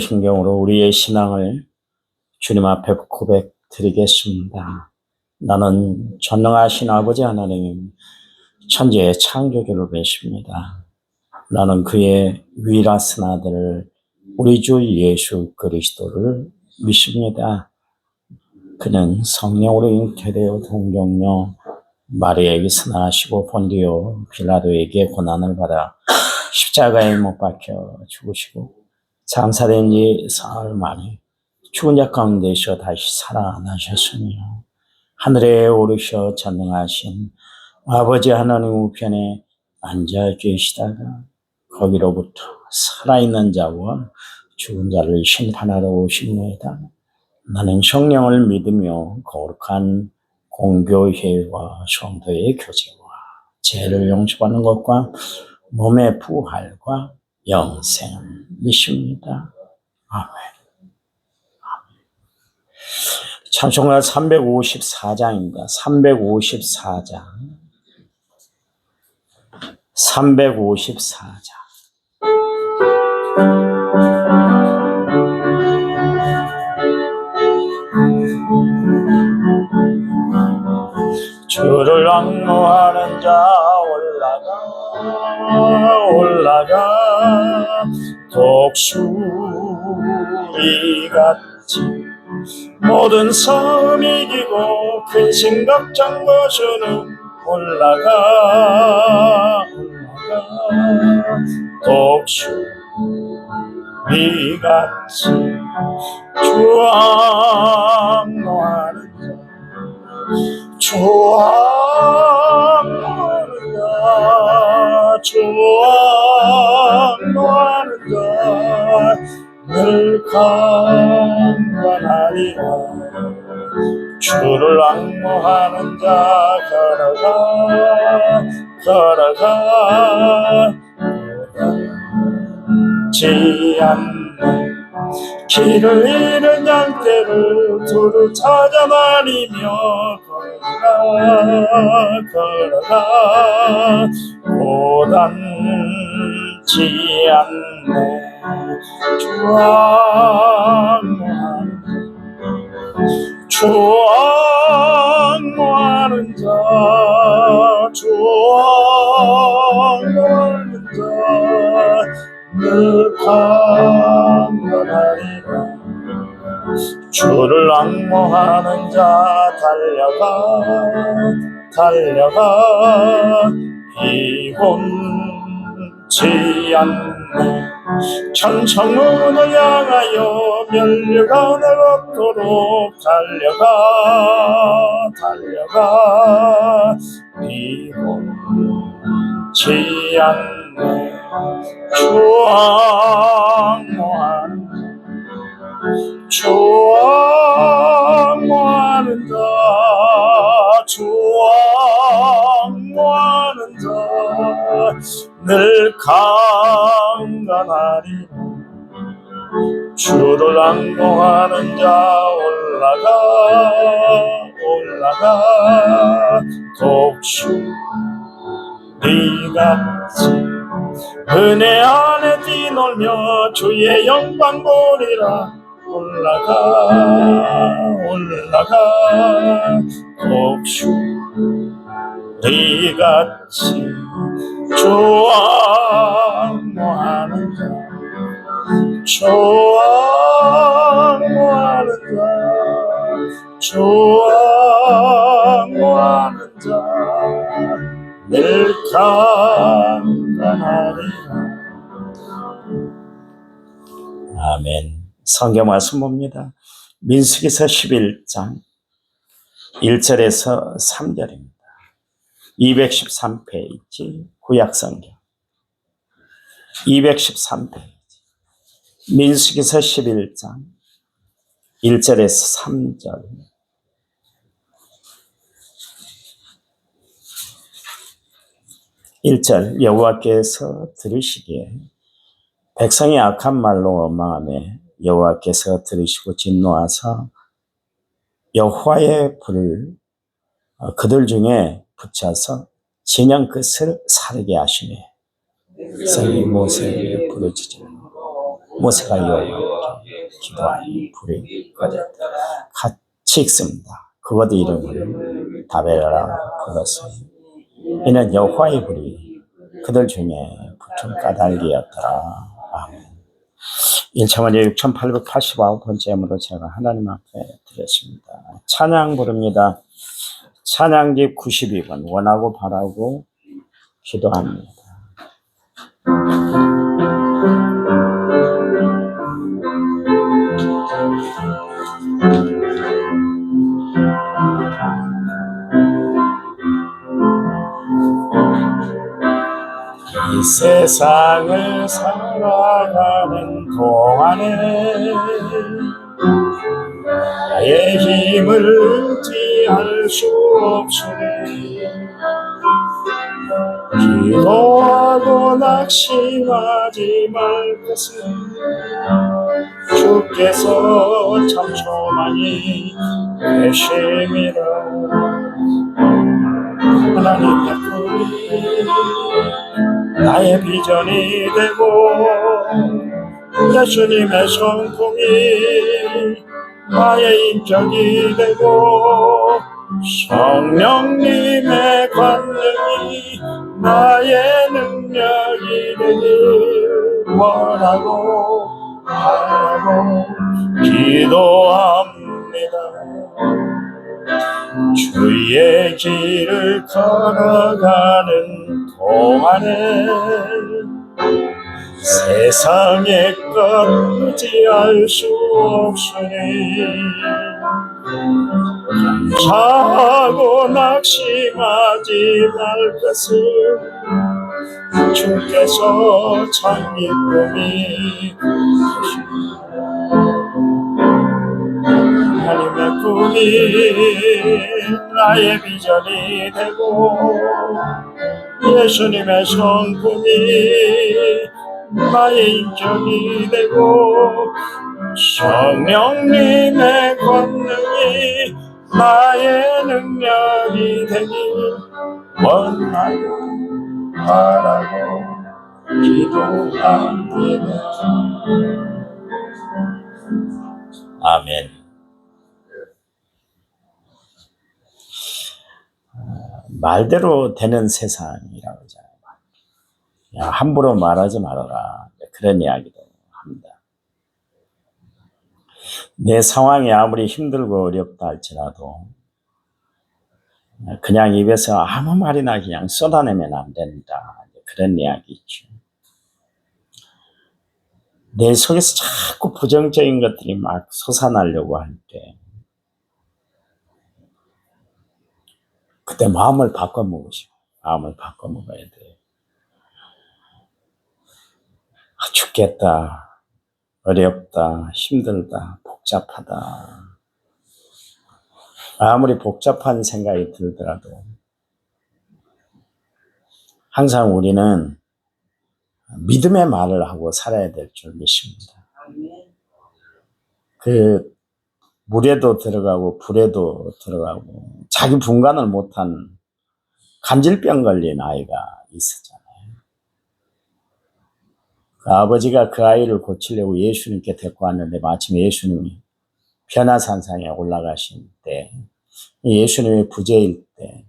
성경으로 우리의 신앙을 주님 앞에 고백드리겠습니다. 나는 전능하신 아버지 하나님 천지의 창조주를 믿습니다. 나는 그의 위라스 아들 우리 주 예수 그리스도를 믿습니다. 그는 성령으로 잉태되어 동정녀 마리아에게 승하시고 본디오 빌라도에게 고난을 받아 십자가에 못 박혀 죽으시고 장사된 지 사흘 만에 죽은 자 가운데서 다시 살아나셨으며 하늘에 오르셔 전능하신 아버지 하나님 우편에 앉아 계시다가 거기로부터 살아있는 자와 죽은 자를 심판하러 오십니다. 나는 성령을 믿으며 거룩한 공교회와 성도의 교제와 죄를 용서받는 것과 몸의 부활과 영생을 믿습니다. 아멘. 찬송가 354장입니다. 354장. 354장. 주를 왕노하는 자 올라가 독수리 같이 모든 섬 이기고 근심 걱정 거스는 올라가 독수리 같이 주 왕노하는 주 왕노하는 자 늘 강건하리라. 주를 왕노하는 자 걸어가 지 않네. 길을 잃은 양떼를 두루 찾아다니며 걸어가 고단지 않네. 주 왕노하는 자 늘 강건하리라. 주를 왕노하는 자 달려가 피곤치 않네. 천천문을 향하여 멸류관을 얻도록 달려가 피곤치 않네. 주 왕노하는 자 늘 강건하리라. 주를 왕노하는 자 올라가 독수리 같이 은혜 안에 뛰놀며 주의 영광 보리라. 올라가 독수리 같이 주 왕노하는 자 늘 강건하리라. 아멘. 성경 말씀 봅니다. 민수기서 11장 1절에서 3절입니다. 213페이지 구약성경 213페이지 민수기서 11장 1절에서 3절. 1절 여호와께서 들으시기에 백성이 악한 말로 원망하며 여호와께서 들으시고 진노하사 여호와의 불을 그들 중에 붙여서 진영 끝을 사르게 하시매 백성이 모세에게 부르짖으며 모세가 여호와께 기도하니 불이 꺼졌다. 같이 읽습니다. 그것도 이름을 다베라라 불렀으니 이는 여호와의 불이 그들 중에 붙은 까닭이었더라. 아멘. 1차원제 6889번째 예물로 제가 하나님 앞에 드렸습니다. 찬양 부릅니다. 찬양집 92번 원하고 바라고 기도합니다. 이 세상을 살아가는 동안에 나의 힘을 의지할 수 없으니 기도하고 낙심하지 말 것은 주께서 참소만이 되심이라. 하나님의 꿈이 나의 비전이 되고 예수님의 성품이 나의 인격이 되고 성령님의 권능이 나의 능력이 되길 원하고 바라고 기도합니다. 주의 길을 걸어가는 동안에 세상의 것 의지할 수 없으니 감사하고 낙심하지 말 것을 주께서 참 기쁨이 하나님의 꿈이 나의 비전이 되고 예수님의 성품이 나의 인격이 되고 성령님의 권능이 나의 능력이 되길 원하고 바라고 기도합니다. 아멘. 말대로 되는 세상이라고 하잖아요. 함부로 말하지 말아라. 그런 이야기도 합니다. 내 상황이 아무리 힘들고 어렵다 할지라도 그냥 입에서 아무 말이나 그냥 쏟아내면 안 된다. 그런 이야기 있죠. 내 속에서 자꾸 부정적인 것들이 막 솟아나려고 할 때 그때 마음을 바꿔먹으시고 마음을 바꿔먹어야 돼요. 죽겠다, 어렵다, 힘들다, 복잡하다. 아무리 복잡한 생각이 들더라도 항상 우리는 믿음의 말을 하고 살아야 될 줄 믿습니다. 그 물에도 들어가고 불에도 들어가고 자기 분간을 못한 간질병 걸린 아이가 있었잖아요. 그 아버지가 그 아이를 고치려고 예수님께 데리고 왔는데 마침 예수님이 변화산상에 올라가신 때 예수님이 부재일 때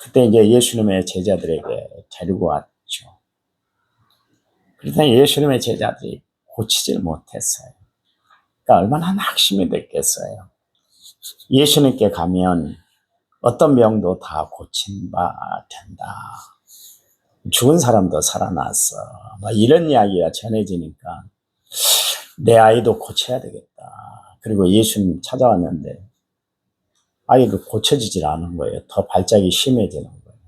그때 이제 예수님의 제자들에게 데리고 왔죠. 그랬더니 예수님의 제자들이 고치질 못했어요. 그러니까 얼마나 낙심이 됐겠어요. 예수님께 가면 어떤 병도 다 고친 바 된다. 죽은 사람도 살아났어. 이런 이야기가 전해지니까 내 아이도 고쳐야 되겠다. 그리고 예수님 찾아왔는데 아이가 고쳐지질 않은 거예요. 더 발작이 심해지는 거예요.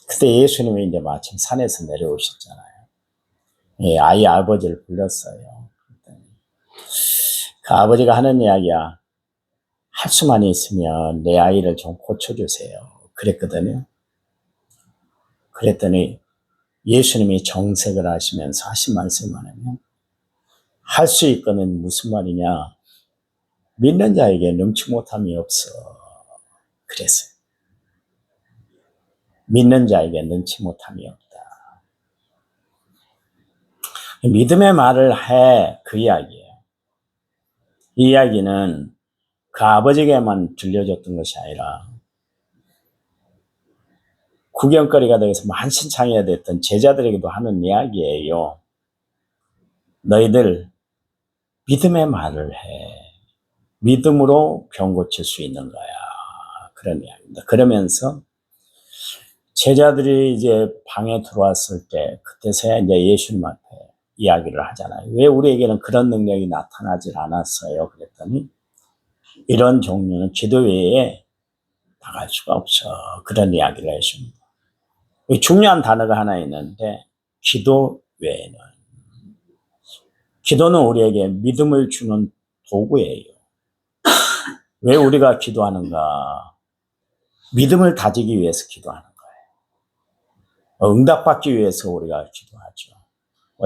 그때 예수님이 이제 마침 산에서 내려오셨잖아요. 예, 아이 아버지를 불렀어요. 그 아버지가 하는 이야기야. 할 수만 있으면 내 아이를 좀 고쳐주세요. 그랬거든요. 그랬더니 예수님이 정색을 하시면서 하신 말씀이 뭐냐면 할 수 있거든 무슨 말이냐. 믿는 자에게 능치 못함이 없어. 그랬어요. 믿는 자에게 능치 못함이 없다. 믿음의 말을 해. 그 이야기예요. 이 이야기는 그 아버지에게만 들려줬던 것이 아니라 구경거리가 되어서 만신창이가 됐던 제자들에게도 하는 이야기예요. 너희들 믿음의 말을 해. 믿음으로 병 고칠 수 있는 거야. 그런 이야기입니다. 그러면서 제자들이 이제 방에 들어왔을 때 그때서야 이제 예수님 앞에 이야기를 하잖아요. 왜 우리에게는 그런 능력이 나타나질 않았어요? 그랬더니 이런 종류는 기도 외에 나갈 수가 없어. 그런 이야기를 해줍니다. 중요한 단어가 하나 있는데 기도 외에는. 기도는 우리에게 믿음을 주는 도구예요. 왜 우리가 기도하는가? 믿음을 다지기 위해서 기도하는 거예요. 응답받기 위해서 우리가 기도하죠.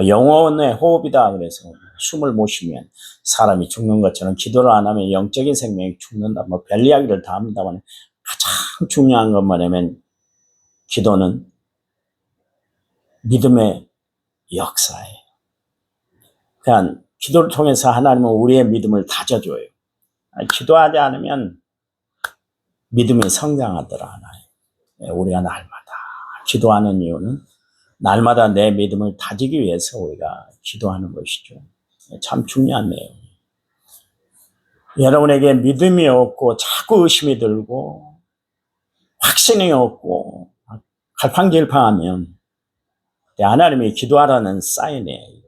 영혼의 호흡이다 그래서 숨을 못 쉬면 사람이 죽는 것처럼 기도를 안 하면 영적인 생명이 죽는다. 뭐 별 이야기를 다 합니다만 가장 중요한 건 뭐냐면 기도는 믿음의 역사예요. 그냥 기도를 통해서 하나님은 우리의 믿음을 다져줘요. 기도하지 않으면 믿음이 성장하더라 하나요. 우리가 날마다 기도하는 이유는 날마다 내 믿음을 다지기 위해서 우리가 기도하는 것이죠. 참 중요한 내용이에요. 여러분에게 믿음이 없고 자꾸 의심이 들고 확신이 없고 갈팡질팡하면 하나님이 기도하라는 사인이에요.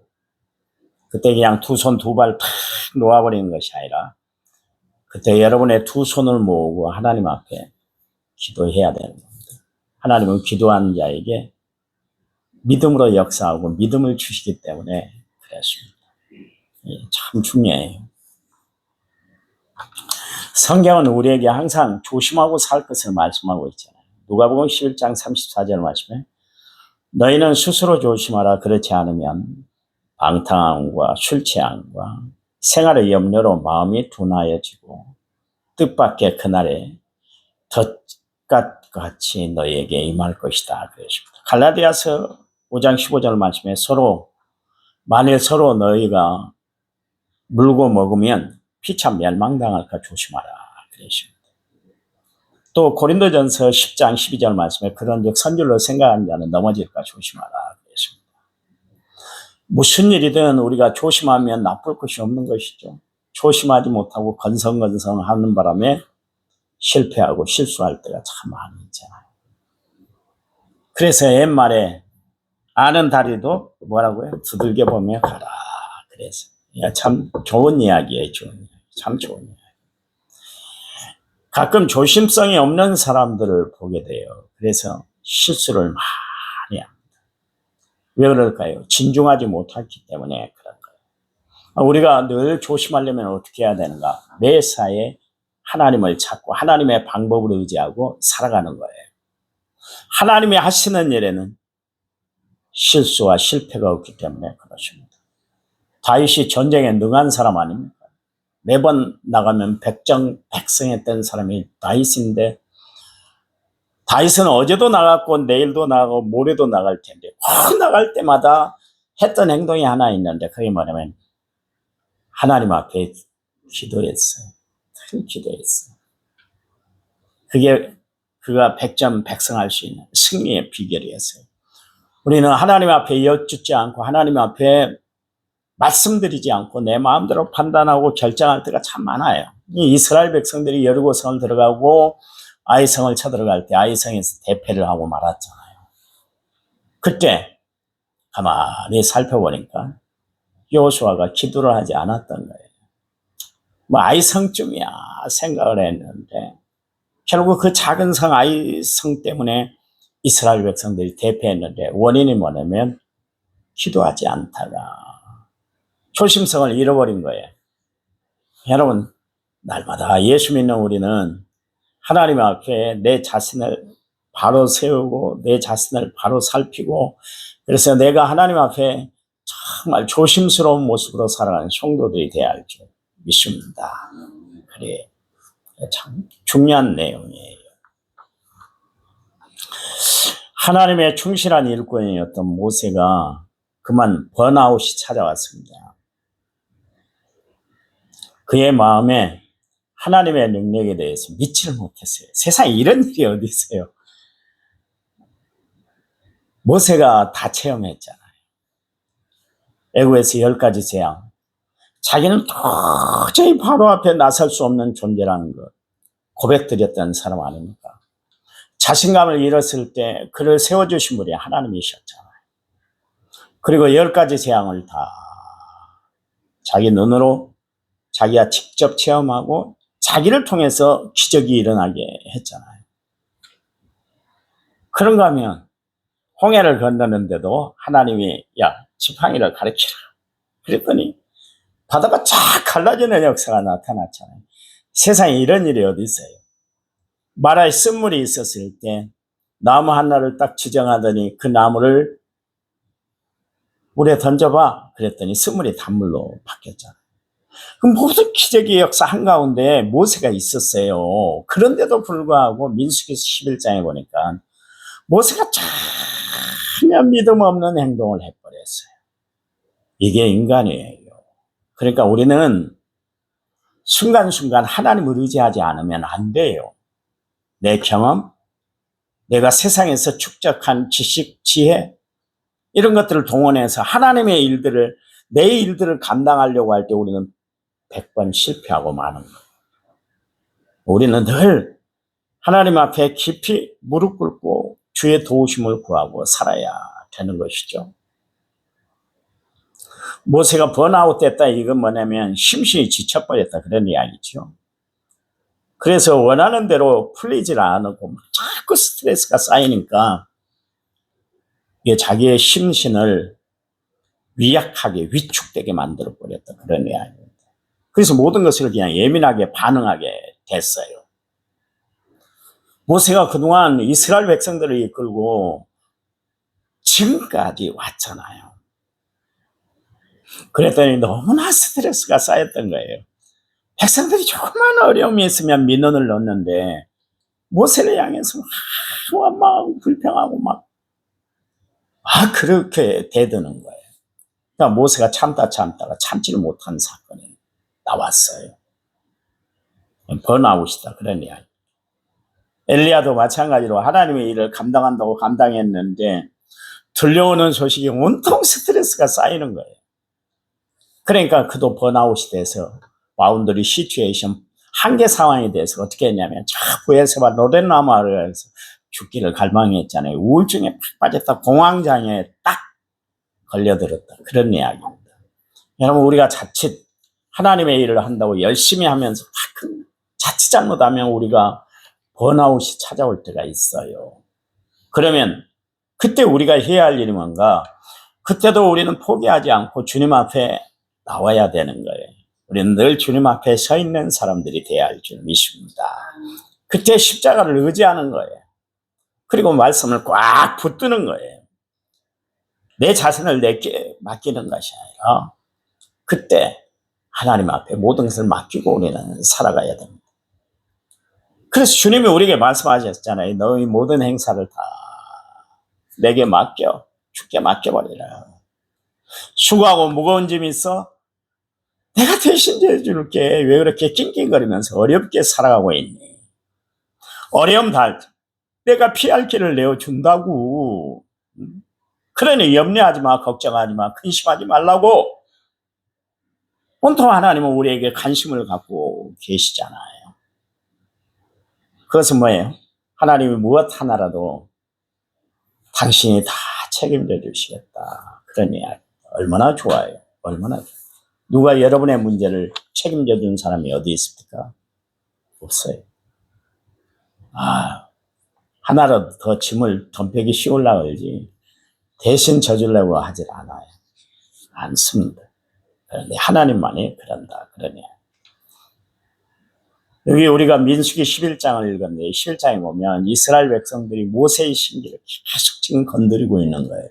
그때 그냥 두 손 두 발 탁 놓아버리는 것이 아니라 그때 여러분의 두 손을 모으고 하나님 앞에 기도해야 되는 겁니다. 하나님은 기도하는 자에게 믿음으로 역사하고 믿음을 주시기 때문에 그렇습니다. 참 중요해요. 성경은 우리에게 항상 조심하고 살 것을 말씀하고 있잖아요. 누가복음 11장 34절 말씀에 너희는 스스로 조심하라. 그렇지 않으면 방탕함과 술 취함과 생활의 염려로 마음이 둔하여지고 뜻밖의 그날에 덫같이 너희에게 임할 것이다. 그랬습니다. 갈라디아서 5장 15절 말씀에 만일 서로 너희가 물고 먹으면 피차 멸망당할까 조심하라. 그랬습니다. 또 고린도전서 10장 12절 말씀에 그런즉 선질로 생각하는 자는 넘어질까 조심하라. 그랬습니다. 무슨 일이든 우리가 조심하면 나쁠 것이 없는 것이죠. 조심하지 못하고 건성건성하는 바람에 실패하고 실수할 때가 참 많이 있잖아요. 그래서 옛말에 아는 다리도 뭐라고요? 두들겨 보며 가라. 그래서 참 좋은 이야기예요. 참 좋은 이야기. 가끔 조심성이 없는 사람들을 보게 돼요. 그래서 실수를 많이 합니다. 왜 그럴까요? 진중하지 못했기 때문에 그런 거예요. 우리가 늘 조심하려면 어떻게 해야 되는가? 매사에 하나님을 찾고 하나님의 방법을 의지하고 살아가는 거예요. 하나님이 하시는 일에는 실수와 실패가 없기 때문에 그렇습니다. 다윗이 전쟁에 능한 사람 아닙니까? 매번 나가면 백정백승했던 사람이 다윗인데 다윗은 어제도 나갔고 내일도 나가고 모레도 나갈 텐데 나갈 때마다 했던 행동이 하나 있는데 그게 뭐냐면 하나님 앞에 기도했어요. 기도했어요. 그가 백전백승할 수 있는 승리의 비결이었어요. 우리는 하나님 앞에 여쭙지 않고 하나님 앞에 말씀드리지 않고 내 마음대로 판단하고 결정할 때가 참 많아요. 이 이스라엘 백성들이 여리고성을 들어가고 아이성을 쳐들어갈 때 아이성에서 대패를 하고 말았잖아요. 그때 가만히 살펴보니까 여호수아가 기도를 하지 않았던 거예요. 아이성쯤이야 생각을 했는데 결국 그 작은 성 아이성 때문에 이스라엘 백성들이 대패했는데 원인이 뭐냐면 기도하지 않다가 조심성을 잃어버린 거예요. 여러분 날마다 예수 믿는 우리는 하나님 앞에 내 자신을 바로 세우고 내 자신을 바로 살피고 그래서 내가 하나님 앞에 정말 조심스러운 모습으로 살아가는 성도들이 되어야 할 줄 믿습니다. 그래 참 중요한 내용이에요. 하나님의 충실한 일꾼이었던 모세가 그만 번아웃이 찾아왔습니다. 그의 마음에 하나님의 능력에 대해서 믿지를 못했어요. 세상에 이런 일이 어디 있어요. 모세가 다 체험했잖아요. 애국에서 10가지 재앙. 자기는 도저히 바로 앞에 나설 수 없는 존재라는 것 고백드렸던 사람 아닙니까? 자신감을 잃었을 때 그를 세워주신 분이 하나님이셨잖아요. 그리고 10가지 재앙을 다 자기 눈으로 자기가 직접 체험하고 자기를 통해서 기적이 일어나게 했잖아요. 그런가 하면 홍해를 건너는데도 하나님이 야 지팡이를 가르치라 그랬더니 바다가 쫙 갈라지는 역사가 나타났잖아요. 세상에 이런 일이 어디 있어요. 마라에 쓴물이 있었을 때 나무 하나를 딱 지정하더니 그 나무를 물에 던져봐 그랬더니 쓴물이 단물로 바뀌었잖아요. 그럼 모든 기적의 역사 한가운데 모세가 있었어요. 그런데도 불구하고 민수기서 11장에 보니까 모세가 전혀 믿음 없는 행동을 해버렸어요. 이게 인간이에요. 그러니까 우리는 순간순간 하나님을 의지하지 않으면 안 돼요. 내 경험, 내가 세상에서 축적한 지식, 지혜 이런 것들을 동원해서 하나님의 일들을 내 일들을 감당하려고 할 때 우리는 100번 실패하고 마는 거예요. 우리는 늘 하나님 앞에 깊이 무릎 꿇고 주의 도우심을 구하고 살아야 되는 것이죠. 모세가 번아웃 됐다 이건 뭐냐면 심신이 지쳐버렸다 그런 이야기죠. 그래서 원하는 대로 풀리질 않고 자꾸 스트레스가 쌓이니까 이게 자기의 심신을 위약하게 위축되게 만들어버렸다 그런 이야기입니다. 그래서 모든 것을 그냥 예민하게 반응하게 됐어요. 모세가 그동안 이스라엘 백성들을 이끌고 지금까지 왔잖아요. 그랬더니 너무나 스트레스가 쌓였던 거예요. 백성들이 조그만 어려움이 있으면 민원을 넣는데 모세를 향해서 막 불평하고 막 그렇게 대드는 거예요. 그러니까 모세가 참다가 참지를 못한 사건이 나왔어요. 번아웃이다 그런 이야기. 엘리야도 마찬가지로 하나님의 일을 감당한다고 감당했는데 들려오는 소식이 온통 스트레스가 쌓이는 거예요. 그러니까 그도 번아웃이 돼서 바운더리 시츄에이션 한계 상황에 대해서 어떻게 했냐면 부에서만 로덴나무를 해서 죽기를 갈망했잖아요. 우울증에 팍 빠졌다 공황장애에 딱 걸려들었다 그런 이야기입니다. 여러분 우리가 자칫 하나님의 일을 한다고 열심히 하면서 자칫 잘못하면 우리가 번아웃이 찾아올 때가 있어요. 그러면 그때 우리가 해야 할 일이 뭔가? 그때도 우리는 포기하지 않고 주님 앞에 나와야 되는 거예요. 우리는 늘 주님 앞에 서 있는 사람들이 되어야 할 줄 믿습니다. 그때 십자가를 의지하는 거예요. 그리고 말씀을 꽉 붙드는 거예요. 내 자신을 내게 맡기는 것이 아니라 그때 하나님 앞에 모든 것을 맡기고 우리는 살아가야 됩니다. 그래서 주님이 우리에게 말씀하셨잖아요. 너희 모든 행사를 다 내게 맡겨, 주께 맡겨버리라. 수고하고 무거운 짐이 있어? 내가 대신 해줄게. 왜 그렇게 낑낑거리면서 어렵게 살아가고 있니? 어려움 달 내가 피할 길을 내어준다고. 그러니 염려하지 마, 걱정하지 마, 근심하지 말라고. 온통 하나님은 우리에게 관심을 갖고 계시잖아요. 그것은 뭐예요? 하나님이 무엇 하나라도 당신이 다 책임져 주시겠다. 그런 이야기. 얼마나 좋아요. 얼마나 좋아요. 누가 여러분의 문제를 책임져 준 사람이 어디 있습니까? 없어요. 하나라도 더 짐을 덤벼기 씌우려고 하지 대신 져주려고 하질 않아요. 않습니다. 그런데 하나님만이 그런다. 그러냐. 여기 우리가 민수기 11장을 읽었는데 11장에 보면 이스라엘 백성들이 모세의 심기를 계속 지금 건드리고 있는 거예요.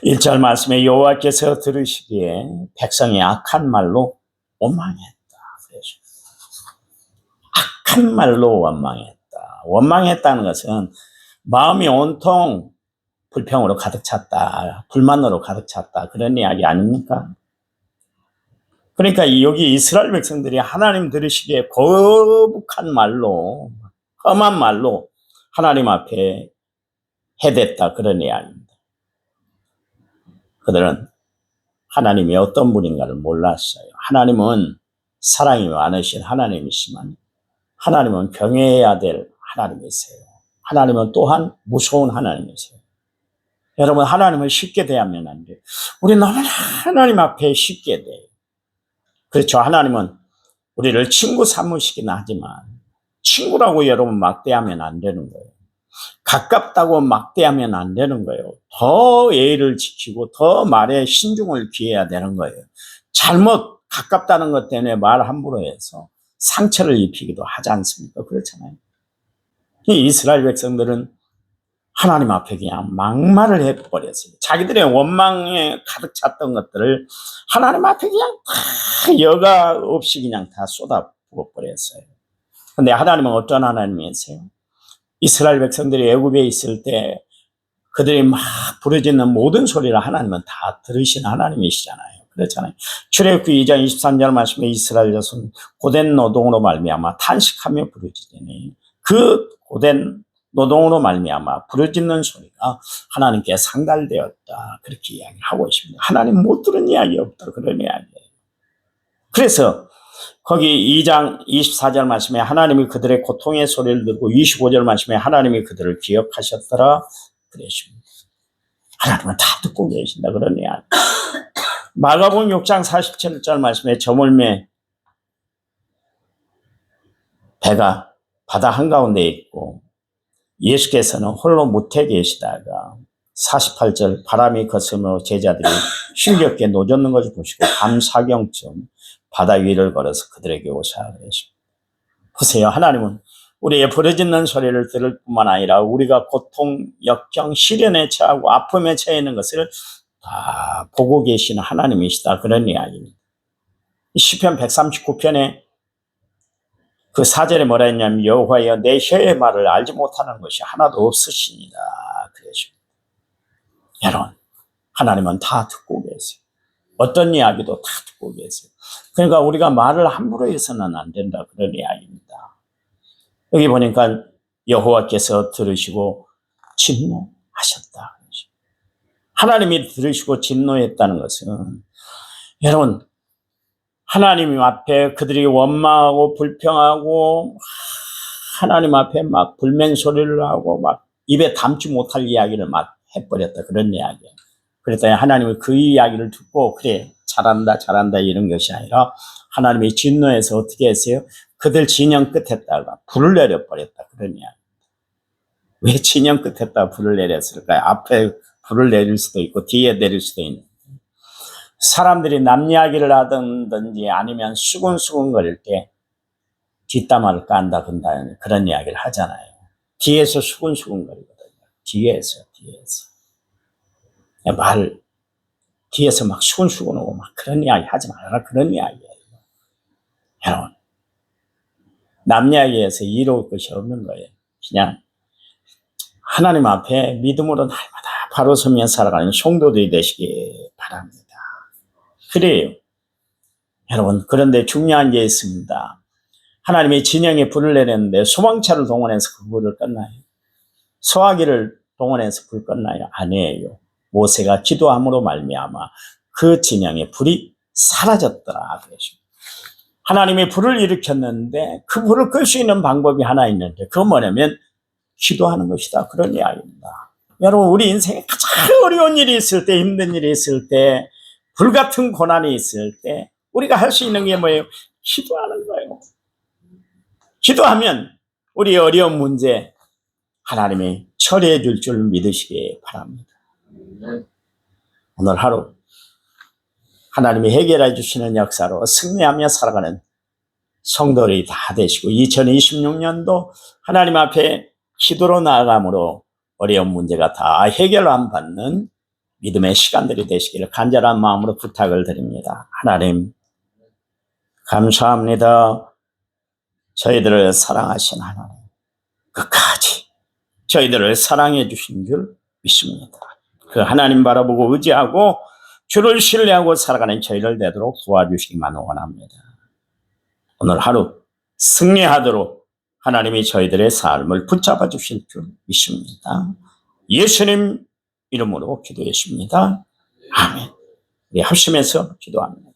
1절 말씀에 여호와께서 들으시기에 백성이 악한 말로 원망했다. 악한 말로 원망했다. 원망했다는 것은 마음이 온통 불평으로 가득 찼다. 불만으로 가득 찼다. 그런 이야기 아닙니까? 그러니까 여기 이스라엘 백성들이 하나님 들으시기에 거북한 말로, 험한 말로 하나님 앞에 해댔다, 그런 이야기입니다. 그들은 하나님이 어떤 분인가를 몰랐어요. 하나님은 사랑이 많으신 하나님이시만 하나님은 경외해야 될 하나님이세요. 하나님은 또한 무서운 하나님이세요. 여러분, 하나님을 쉽게 대하면 안 돼요. 우리 너무나 하나님 앞에 쉽게 돼요. 그렇죠. 하나님은 우리를 친구 삼으시긴 하지만 친구라고 여러분 막대하면 안 되는 거예요. 가깝다고 막대하면 안 되는 거예요. 더 예의를 지키고 더 말에 신중을 기해야 되는 거예요. 잘못 가깝다는 것 때문에 말 함부로 해서 상처를 입히기도 하지 않습니까? 그렇잖아요. 이 이스라엘 백성들은 하나님 앞에 그냥 막말을 해버렸어요. 자기들의 원망에 가득 찼던 것들을 하나님 앞에 그냥 다 여과 없이 그냥 다 쏟아부어 버렸어요. 근데 하나님은 어떤 하나님이세요? 이스라엘 백성들이 애굽에 있을 때 그들이 막 부르짖는 모든 소리를 하나님은 다 들으신 하나님이시잖아요. 그렇잖아요. 출애굽기 2장 23절 말씀에 이스라엘 자손 고된 노동으로 말미암아 탄식하며 부르짖으니 그 고된 노동으로 말미암아 부르짖는 소리가 하나님께 상달되었다, 그렇게 이야기를 하고 있습니다. 하나님 못 들은 이야기 없다, 그런 이야기예요. 그래서 거기 2장 24절 말씀에 하나님이 그들의 고통의 소리를 듣고 25절 말씀에 하나님이 그들을 기억하셨더라 그러십니다. 하나님은 다 듣고 계신다, 그런 이야기. 마가복음 6장 47절 말씀에 저물매 배가 바다 한가운데 있고 예수께서는 홀로 무태 계시다가 48절 바람이 거스며 제자들이 힘겹게 노젓는 것을 보시고 밤 사경쯤 바다 위를 걸어서 그들에게 오사 그러십니다. 보세요. 하나님은 우리의 부르짖는 소리를 들을 뿐만 아니라 우리가 고통, 역경, 시련에 처하고 아픔에 처해 있는 것을 다 보고 계시는 하나님이시다, 그런 이야기입니다. 시편 139편에 그 4절에 뭐라 했냐면 여호와여 내 혀의 말을 알지 못하는 것이 하나도 없으시니라 그러십니다. 여러분, 하나님은 다 듣고 계세요. 어떤 이야기도 다 듣고 계세요. 그러니까 우리가 말을 함부로 해서는 안 된다, 그런 이야기입니다. 여기 보니까 여호와께서 들으시고 진노하셨다. 하나님이 들으시고 진노했다는 것은 여러분, 하나님 앞에 그들이 원망하고 불평하고 하나님 앞에 막 불мен소리를 하고 막 입에 담지 못할 이야기를 막 해버렸다, 그런 이야기예요. 그랬더니 하나님이 그 이야기를 듣고 그래 잘한다 잘한다 이런 것이 아니라 하나님이 진노해서 어떻게 했어요? 그들 진영 끝에다가 불을 내려버렸다, 그런 이야기입니다. 왜 진영 끝에다가 불을 내렸을까요? 앞에 불을 내릴 수도 있고 뒤에 내릴 수도 있는. 사람들이 남 이야기를 하든지 아니면 수근수근거릴 때 뒷담화를 깐다 건다 그런 이야기를 하잖아요. 뒤에서 수근수근거리거든요. 뒤에서 말 뒤에서 막 수근수근하고 막 그런 이야기 하지 말아라, 그런 이야기예요. 여러분, 남 이야기에서 이로울 것이 없는 거예요. 그냥 하나님 앞에 믿음으로 날마다 바로 서면 살아가는 성도들이 되시기 바랍니다. 그래요. 여러분, 그런데 중요한 게 있습니다. 하나님이 진영에 불을 내렸는데 소방차를 동원해서 그 불을 껐나요? 소화기를 동원해서 불 껐나요? 아니에요. 모세가 기도함으로 말미암아 그 진영에 불이 사라졌더라 그러십니다. 하나님이 불을 일으켰는데 그 불을 끌 수 있는 방법이 하나 있는데 그건 뭐냐면 기도하는 것이다, 그런 이야기입니다. 여러분, 우리 인생에 가장 어려운 일이 있을 때, 힘든 일이 있을 때, 불같은 고난이 있을 때 우리가 할 수 있는 게 뭐예요? 기도하는 거예요. 기도하면 우리의 어려운 문제 하나님이 처리해 줄 줄 믿으시기 바랍니다. 오늘 하루 하나님이 해결해 주시는 역사로 승리하며 살아가는 성도들이 다 되시고 2026년도 하나님 앞에 기도로 나아감으로 어려운 문제가 다 해결함 받는 믿음의 시간들이 되시기를 간절한 마음으로 부탁을 드립니다. 하나님 감사합니다. 저희들을 사랑하신 하나님, 끝까지 저희들을 사랑해 주신 줄 믿습니다. 그 하나님 바라보고 의지하고 주를 신뢰하고 살아가는 저희를 되도록 도와주시기만 원합니다. 오늘 하루 승리하도록 하나님이 저희들의 삶을 붙잡아 주실 줄 믿습니다. 예수님 이름으로 기도했습니다. 아멘. 우리 합심해서 기도합니다.